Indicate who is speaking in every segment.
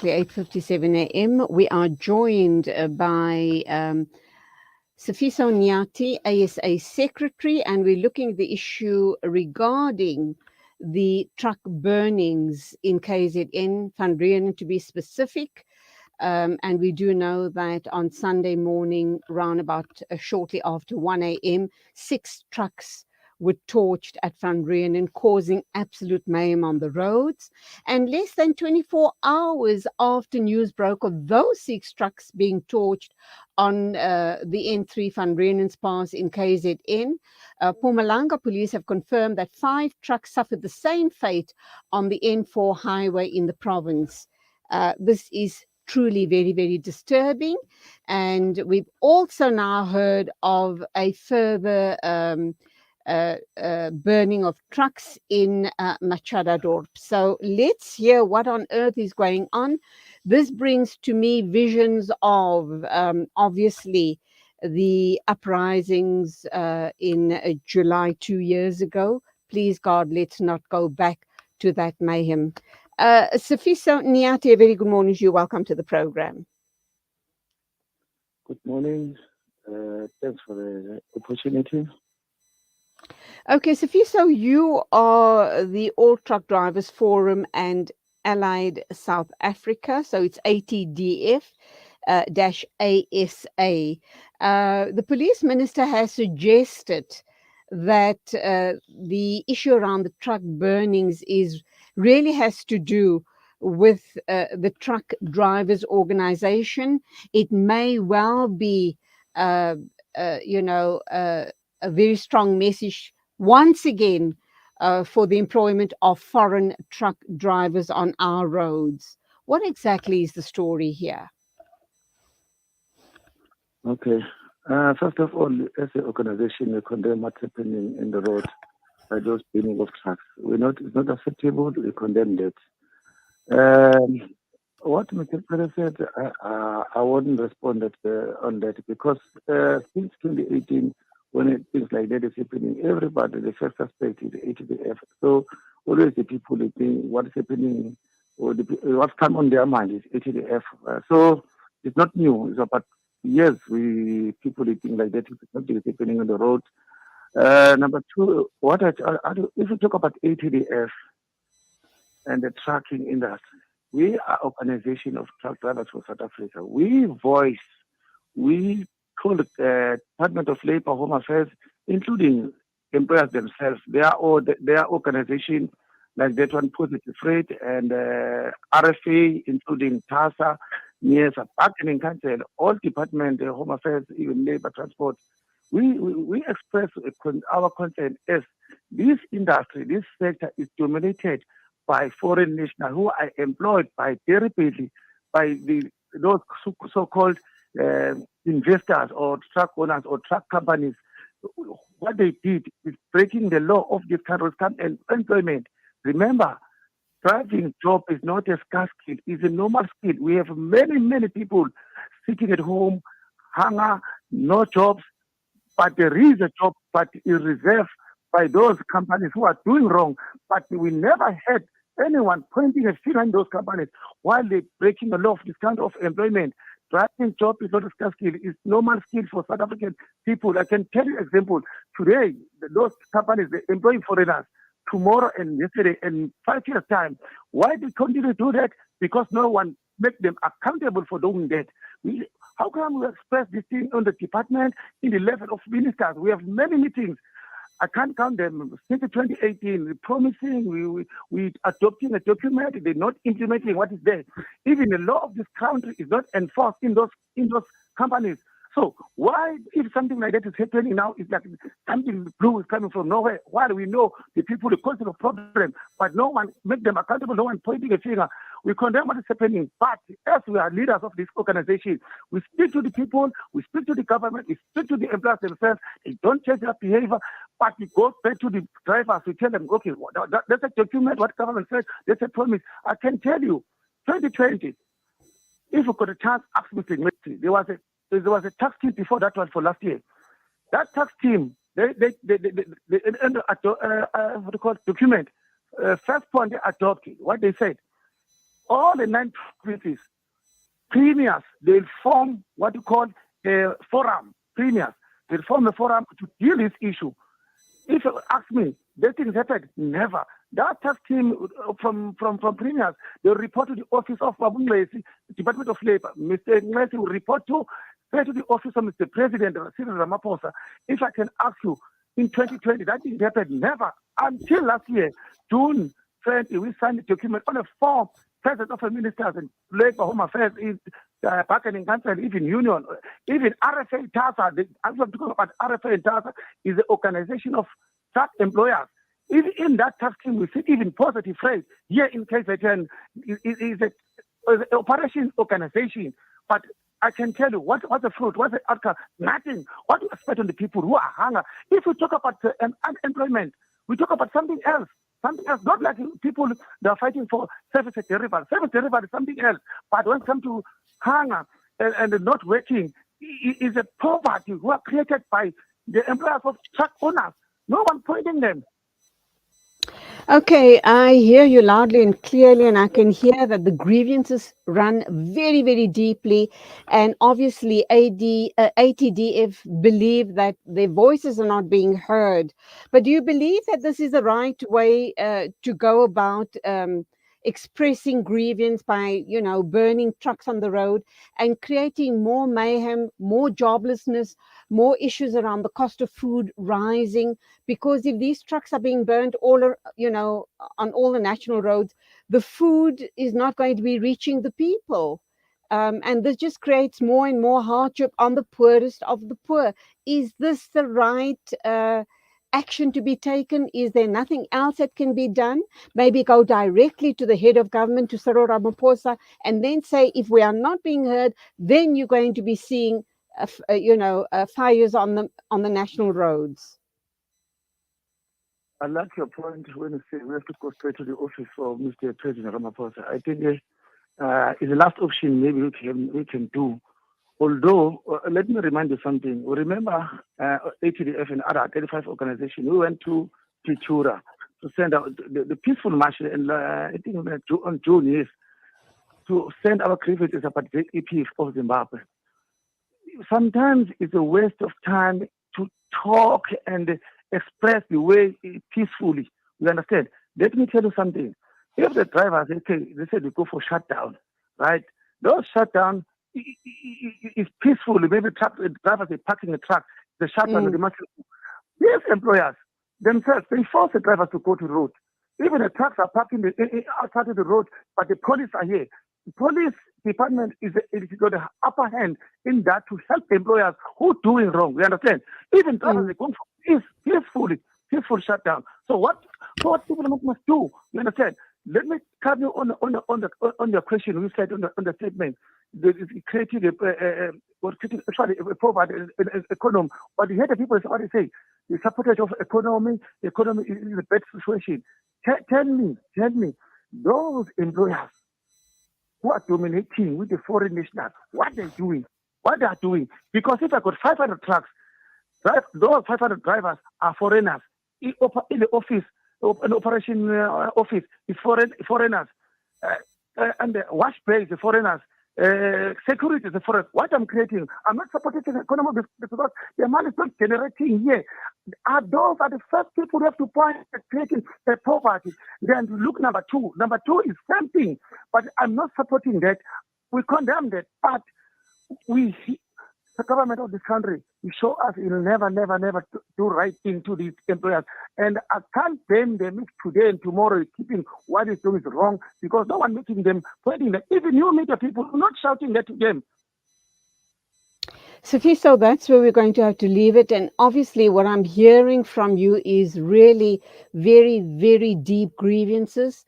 Speaker 1: exactly 8:57 a.m. We are joined by Sifiso Nyathi, ASA Secretary, and we're looking at the issue regarding the truck burnings in KZN, Van Riebeeck to be specific. And we do know that on Sunday morning, round about shortly after 1 a.m., 6 trucks were torched at Van Riebeeck, causing absolute mayhem on the roads. And less than 24 hours after news broke of those 6 trucks being torched on the N3 Van Riebeeck Pass in KZN, Mpumalanga police have confirmed that 5 trucks suffered the same fate on the N4 highway in the province. This is truly very, very disturbing. And we've also now heard of a further burning of trucks in Machadodorp. So let's hear what on earth is going on. This brings to me visions of obviously the uprisings in July 2 years ago. Please God, let's not go back to that mayhem. Sifiso Nyathi, a very good morning to you. Welcome to the program.
Speaker 2: Good morning. Thanks for the opportunity.
Speaker 1: Okay, Sifiso, you are the All Truck Drivers Forum and Allied South Africa, so it's ATDF-ASA. The police minister has suggested that the issue around the truck burnings really has to do with the truck drivers organization. It may well be, a very strong message once again for the employment of foreign truck drivers on our roads. What exactly is the story here?
Speaker 2: Okay. First of all, as an organization, we condemn what's happening in the road by those burning of trucks. It's not acceptable. We condemn that. What Mr. Perez said, I wouldn't respond on that because since 2018, when things like that is happening, everybody, the first aspect is ATDF. So always the people think what is happening or what's come on their mind is ATDF. So it's not new. It's about years people think like that. Something is happening on the road. Number 2, if you talk about ATDF and the trucking industry, we are organization of truck drivers for South Africa. We call the Department of Labor, Home Affairs, including employers themselves. Their organization, like that one, Positive Freight and RFA, including TASA, NIESA, Bargaining Council, all department, Home Affairs, even Labor, Transport. We express our concern as this industry, this sector is dominated by foreign nationals who are employed by deliberately by those so-called investors or truck owners or truck companies. What they did is breaking the law of this country and employment. Remember, driving job is not a scarce skill; it's a normal skill. We have many people sitting at home, hunger, no jobs, but there is a job, but it's reserved by those companies who are doing wrong. But we never had anyone pointing a finger at those companies while they're breaking the law of this kind of employment. Driving job is not a scarce skill, it's normal skill for South African people. I can tell you an example. Today, those companies, they're employing foreigners. Tomorrow and yesterday and 5 years' time. Why they continue to do that? Because no one make them accountable for doing that. How come we express this thing on the department in the level of ministers? We have many meetings. I can't count them. Since 2018, we're promising, we adopting a document, they're not implementing what is there. Even the law of this country is not enforced in those companies. So why, if something like that is happening now, it's like something blue is coming from nowhere, while we know the people, the cause of the problem, but no one make them accountable, no one pointing a finger. We condemn what is happening, but as we are leaders of this organization, we speak to the people, we speak to the government, we speak to the employers themselves. They don't change their behavior, but we go back to the drivers, we tell them, okay, that's a document, what government says, that's a promise. I can tell you, 2020, if we could a chance, ask Mr. Nyathi, there was a tax team before that one for last year. That tax team, they document. First point they adopted, what they said, all the 9 provinces, premiers, they'll form what you call a forum, premiers. They'll form a forum to deal with this issue. If you ask me, that things happened? Never. That task team from premiers, they'll report to the office of Babunglesi, Department of Labor. Mr. Nglesi will report to, straight to the office of Mr. President, Cyril Ramaphosa. If I can ask you, in 2020, that didn't happen. Never. Until last year, June 20, we signed a document on a form, President of the Ministers and Labor, Home Affairs, Bargaining Council, even Union, even RFA TASA. I'm talking about RFA and TASA is the organization of truck employers. Even in that task team, we see even positive rate here in KZN is an operation organization. But I can tell you what's the fruit, what's the outcome? Nothing. What do you expect on the people who are hunger? If we talk about unemployment, we talk about something else. Something else, not like people that are fighting for service delivery. Service delivery is something else. But when it comes to hunger and not working, is a poverty who are created by the employers of truck owners. No one pointing them.
Speaker 1: Okay, I hear you loudly and clearly, and I can hear that the grievances run very, very deeply. And obviously, ATDF believe that their voices are not being heard. But do you believe that this is the right way to go about expressing grievance by, burning trucks on the road and creating more mayhem, more joblessness, more issues around the cost of food rising? Because if these trucks are being burned on all the national roads, the food is not going to be reaching the people. And this just creates more and more hardship on the poorest of the poor. Is this the right action to be taken? Is there nothing else that can be done? Maybe go directly to the head of government, to Cyril Ramaphosa, and then say, if we are not being heard, then you're going to be seeing fires on the national roads.
Speaker 2: I like your point when you say we have to go straight to the office of Mr. President Ramaphosa. I think is the last option maybe we can do. Although, let me remind you something. Remember, ATDF and other 35 organizations, we went to Ttruck to send out the peaceful march, and I think on June, yes, to send our grievances about the EP of Zimbabwe. Sometimes it's a waste of time to talk and express the way peacefully. You understand? Let me tell you something. If the drivers, they say they go for shutdown, right? Those shutdown is peaceful. Maybe drivers are parking a truck, the shutdown, they must. These employers themselves, they force the drivers to go to the road. Even the trucks are parking outside of the road, but the police are here. The police department is got the upper hand in that to help employers who are doing wrong. You understand? Even drivers are going for peaceful shutdown. So what people must do? You understand? Let me come you on the question you said on the statement. Creating a poverty economy. But you hear the people already say the supporters of economy is a bad situation. Tell me, those employers who are dominating with the foreign nationals, what they're doing, because if I got 500 trucks, those 500 drivers are foreigners in the office, an operation office is foreigners, and the wash bay is the foreigners. Security is for what I'm creating. I'm not supporting the economy because the money is not generating here. Those are the first people who have to point at creating poverty. Then look number two. Number two is something, but I'm not supporting that. We condemn that, but the government of this country, will show us it will never do right thing to these employers. And I can't blame them today and tomorrow keeping what is doing is wrong because no one meeting them, pointing them. Even you meet the people, not shouting that to them.
Speaker 1: Sifiso, that's where we're going to have to leave it. And obviously, what I'm hearing from you is really very, very deep grievances.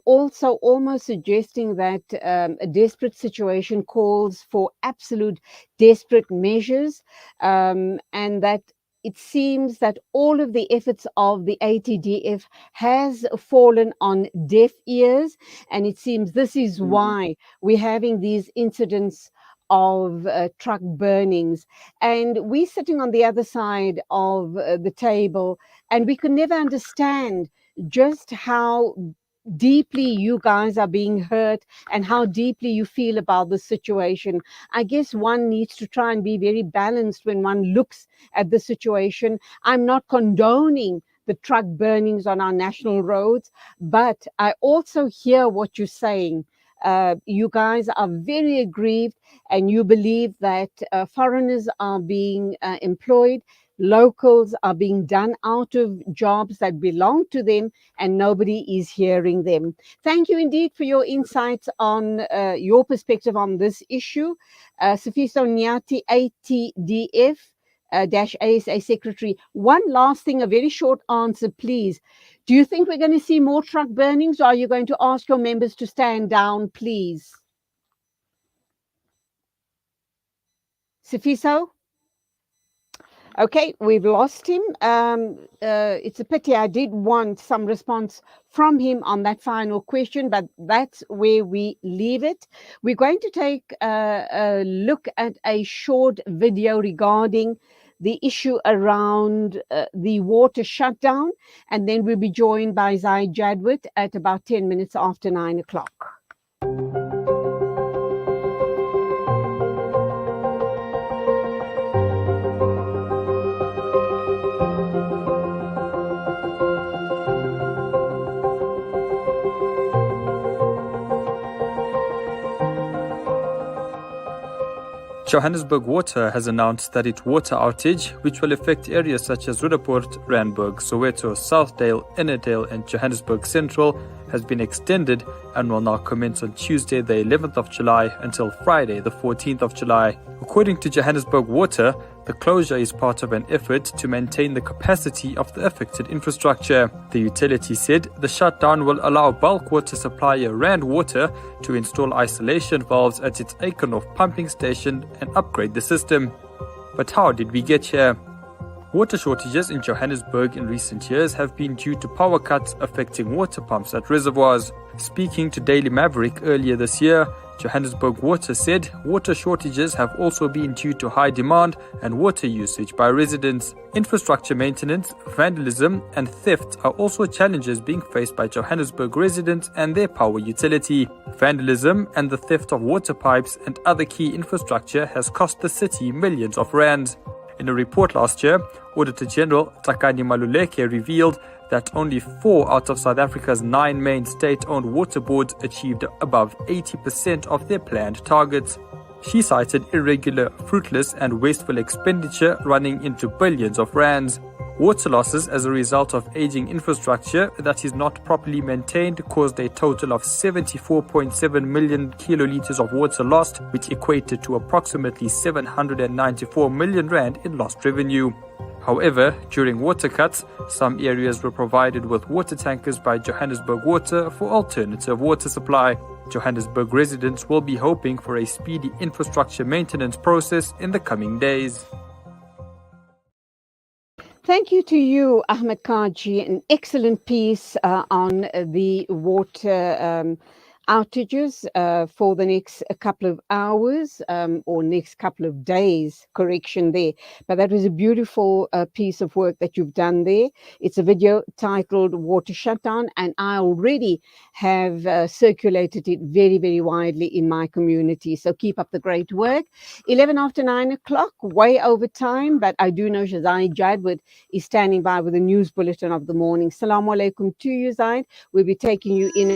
Speaker 1: Also, almost suggesting that a desperate situation calls for absolute desperate measures, and that it seems that all of the efforts of the ATDF has fallen on deaf ears. And it seems this is why we're having these incidents of truck burnings, and we sitting on the other side of the table, and we could never understand just how deeply you guys are being hurt and how deeply you feel about the situation. I guess one needs to try and be very balanced when one looks at the situation. I'm not condoning the truck burnings on our national roads, but I also hear what you're saying. You guys are very aggrieved and you believe that foreigners are being employed, locals are being done out of jobs that belong to them, and nobody is hearing them. Thank you indeed for your insights on your perspective on this issue. Sifiso Nyathi, ATDF-ASA Secretary. One last thing, a very short answer, please. Do you think we're going to see more truck burnings, or are you going to ask your members to stand down, please? Sifiso? Okay, we've lost him. It's a pity. I did want some response from him on that final question, but that's where we leave it. We're going to take a look at a short video regarding the issue around the water shutdown, and then we'll be joined by Zaid Jadwit at about 10 minutes after 9 o'clock.
Speaker 3: Johannesburg Water has announced that its water outage, which will affect areas such as Roodepoort, Randburg, Soweto, Southdale, Innerdale and Johannesburg Central, has been extended and will now commence on Tuesday the 11th of July until Friday the 14th of July. According to Johannesburg Water, the closure is part of an effort to maintain the capacity of the affected infrastructure. The utility said the shutdown will allow bulk water supplier Rand Water to install isolation valves at its Aikenhof pumping station and upgrade the system. But how did we get here? Water shortages in Johannesburg in recent years have been due to power cuts affecting water pumps at reservoirs. Speaking to Daily Maverick earlier this year, Johannesburg Water said water shortages have also been due to high demand and water usage by residents. Infrastructure maintenance, vandalism and theft are also challenges being faced by Johannesburg residents and their power utility. Vandalism and the theft of water pipes and other key infrastructure has cost the city millions of rands. In a report last year, Auditor General Takani Maluleke revealed that only 4 out of South Africa's 9 main state-owned water boards achieved above 80% of their planned targets. She cited irregular, fruitless and wasteful expenditure running into billions of rands. Water losses as a result of aging infrastructure that is not properly maintained caused a total of 74.7 million kilolitres of water lost, which equated to approximately 794 million rand in lost revenue. However, during water cuts, some areas were provided with water tankers by Johannesburg Water for alternative water supply. Johannesburg residents will be hoping for a speedy infrastructure maintenance process in the coming days.
Speaker 1: Thank you to you, Ahmed Kaji. An excellent piece on the water outages for the next couple of hours or next couple of days, correction there. But that was a beautiful piece of work that you've done there. It's a video titled Water Shutdown, and I already have circulated it very, very widely in my community. So keep up the great work. 11 after 9 o'clock, way over time, but I do know Zaid Jadwit is standing by with a news bulletin of the morning. Assalamu alaikum to you, Zaid. We'll be taking you in